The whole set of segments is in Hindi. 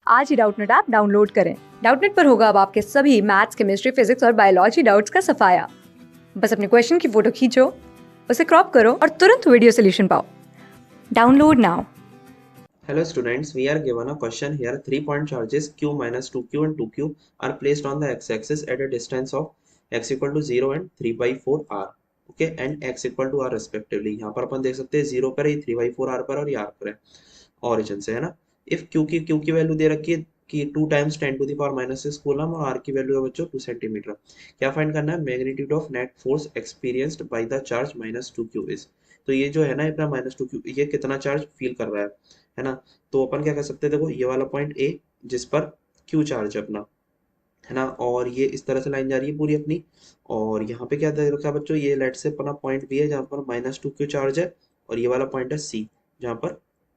आज ही डाउटनेट ऐप डाउनलोड करें। डाउटनेट पर होगा अब आपके सभी मैथ्स, केमिस्ट्री, फिजिक्स और बायोलॉजी डाउट्स का सफाया। बस अपने क्वेश्चन की फोटो खींचो, उसे क्रॉप करो और तुरंत वीडियो सोल्यूशन पाओ। Download now. Hello students, we are given a question here. 3-point charges q minus 2q and 2q are placed on the x-axis at a distance of x equal to 0 and 3 by 4 r. Okay, and x equal to r respectively. यहाँ पर अपन देख सकते हैं 0 पर है, 3 by 4 r पर और ये r पर है origin से, है ना। if q की वैल्यू दे रखी है कि 2 times 10 to the power minus 6 coulomb और r की वैल्यू है बच्चों 2 सेंटीमीटर। क्या फाइंड करना है? Magnitude of net force experienced by the charge minus 2q is. तो ये जो है ना अपना माइनस 2q, ये कितना चार्ज फील कर रहा है ना। तो अपन क्या कर सकते हैं, देखो ये वाला पॉइंट ए जिस पर क्यू चार्ज है अपना, है ना, और ये इस तरह से लाइन जा रही है पूरी अपनी। और यहाँ पे क्या दे रखा है बच्चों, ये लेट से अपना पॉइंट बी है जहाँ पर माइनस 2q चार्ज है, और ये वाला पॉइंट है सी जहाँ पर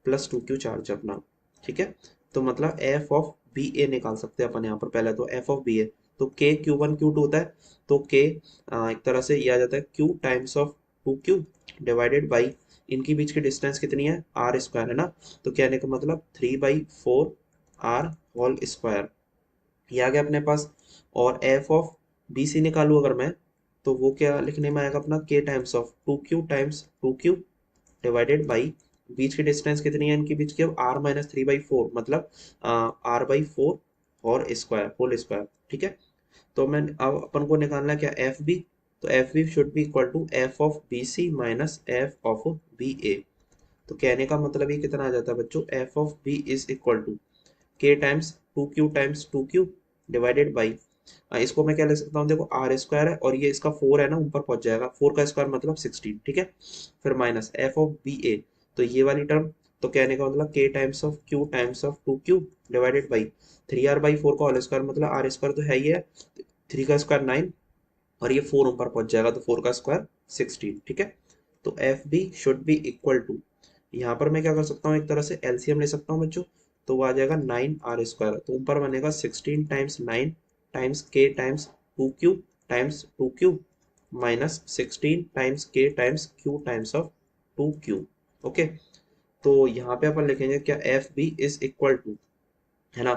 प्लस 2q चार्ज है अपना। ठीक है, तो मतलब एफ ऑफ बी ए निकाल सकते हैं अपन यहाँ पर। पहले तो एफ ऑफ बी ए, तो के Q1 Q2 होता है, तो के एक तरह से ये आ जाता है Q times of 2Q divided by इनके बीच की डिस्टेंस कितनी है, आर स्क्वायर, है ना। तो कहने का मतलब 3/4 आर होल स्क्वायर, ये आ गया अपने पास। और एफ ऑफ बी सी निकालू अगर मैं, तो वो क्या लिखने में आएगा अपना, k times of 2Q times 2Q divided by बीच की डिस्टेंस कितनी है इनके बीच की, अब आर माइनस 3/4 मतलब r/4 और स्क्वायर होल स्क्वायर। ठीक है, तो मैं अब अपन को निकालना है क्या, एफ बी। तो F B should be equal to F of B C minus F of B A. तो कहने का मतलब ये कितना आ जाता है बच्चों, F of B is equal to k times 2Q times 2Q divided by, इसको मैं क्या लिख सकता हूँ, देखो आर स्क्वायर है और ये इसका 4 है ना, ऊपर पहुंच जाएगा, 4 का स्क्वायर मतलब 16। ठीक है, फिर minus F of B A, तो ये वाली टर्म, तो कहने का मतलब के times of Q times of 2Q divided by 3r/4 का होल स्क्वायर मतलब आर स्क्वायर तो है ही है, 3 का स्क्वायर 9 और ये 4 ऊपर पहुंच जाएगा तो 4 का स्क्वायर 16। ठीक है, तो F B should be equal to, यहाँ पर मैं क्या कर सकता हूँ, एक तरह से एलसीएम ले सकता हूँ बच्चों। तो वो आ जाएगा 9r स्क्वायर, तो ऊपर बनेगा 16 times 9 times k times 2Q times 2Q minus 16 times k times Q times of 2Q। Okay, तो यहाँ पे अपन लिखेंगे क्या, F B is equal to, है ना।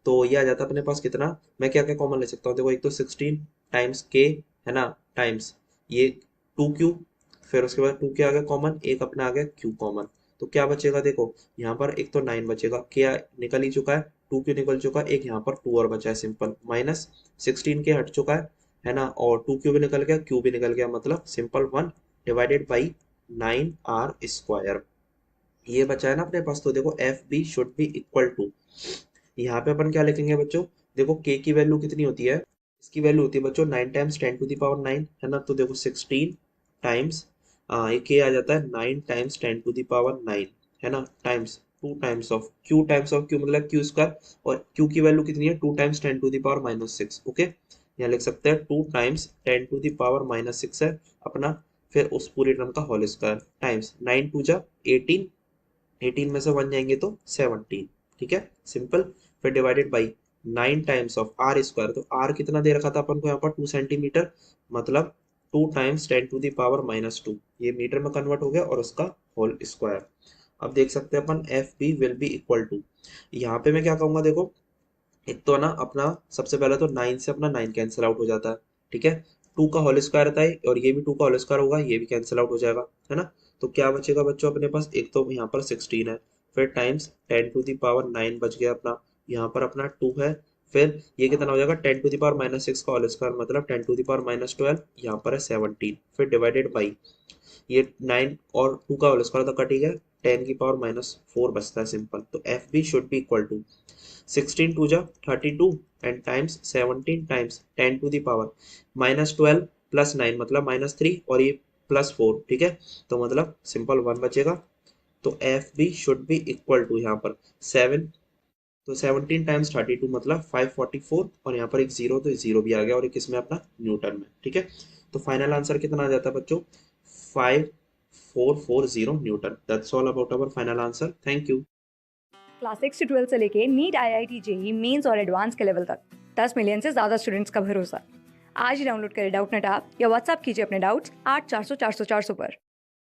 तो ये आ जाता है अपने पास कितना, मैं क्या क्या कॉमन ले सकता हूँ, देखो एक तो 16 टाइम्स के, है ना, टाइम्स ये 2Q, फिर उसके बाद 2 क्या आ गया कॉमन, एक अपना आ गया Q कॉमन। तो क्या बचेगा, देखो यहाँ पर एक तो 9 बचेगा, क्या निकल ही चुका है, 2Q निकल चुका है, एक यहाँ पर 2 और बचा है सिंपल, माइनस 16 के हट चुका है ना, और 2Q भी निकल गया, Q भी निकल गया, मतलब simple 1 divided by 9r square, ये बचा है ना अपने पास। तो देखो F B should be equal to, यहाँ पे अपन क्या लिखेंगे बच्चों, देखो के की वैल्यू कितनी होती है, इसकी वैल्यू होती है बच्चों 9 टाइम्स 10 टू द पावर 9, है ना। तो देखो 16 टाइम्स ये के आ जाता है 9 टाइम्स 10 टू द पावर 9, है ना, टाइम्स 2 टाइम्स ऑफ क्यू मतलब क्यू स्क्वायर, और क्यू की वैल्यू कितनी है 2 times 10 to the power minus 6। Okay, यहाँ लिख सकते हैं 2 times 10 to the power minus 6 है अपना, फिर उस पूरी टर्म का होल स्क्वायर टाइम्स 9 टू जा 18, 18 में से 1 जाएंगे तो 17। ठीक है, सिंपल, फिर divided by 9 times of R square, तो आर कितना दे रखा था अपन को यहाँ पर 2 सेंटीमीटर, मतलब 2 times 10 to the power minus 2, ये मीटर में कन्वर्ट हो गया और उसका होल स्क्वायर। अब देख सकते हैं अपन F B will be equal to, यहाँ पे मैं क्या कहूंगा, देखो एक तो ना अपना सबसे पहले तो 9 से अपना 9 कैंसिल आउट हो जाता है। ठीक है, 2 का होल स्क्वायर था ये, और ये भी 2 का होल स्क्वायर होगा, ये भी कैंसिल आउट हो जाएगा, है ना। तो क्या बचेगा बच्चों अपने पास, एक तो यहाँ पर 16 है, फिर टाइम्स 10 टू द पावर 9 बच गया अपना, यहाँ पर अपना 2 है, फिर ये कितना हो जाएगा 10 टू द पावर माइनस 6 का होल स्क्वायर मतलब 10 टू द पावर माइनस 12, यहाँ पर है 17, फिर डिवाइडेड बाई ये 9 और 2 का होल स्क्वायर तो कट ही गया, 10 की पावर माइनस 4 बचता है सिंपल। तो F B should be equal to 16 to जा 32 and times 17 times 10 to the power minus 12 plus 9 मतलब माइनस 3, और ये प्लस 4। ठीक है, तो मतलब सिंपल 1 बचेगा। तो F B should be equal to यहाँ पर 7, तो 17 टाइम्स 32 मतलब 544, और यहाँ पर एक जीरो तो जीरो भी आ गया, और एक इसमें अपना न्यूटन में। ठीक है, तो फाइनल आंसर कितना आ जाता है बच्चों, 5440 Newton. That's all about our final answer. Thank you. Class 6 से 12 से लेके नीट, IIT, जेईई मेंस और एडवांस के लेवल तक 10 मिलियन से ज्यादा स्टूडेंट्स का भरोसा। आज ही डाउनलोड करें डाउटनेट ऐप या व्हाट्सएप कीजिए अपने डाउट्स 8400 400 400 पर।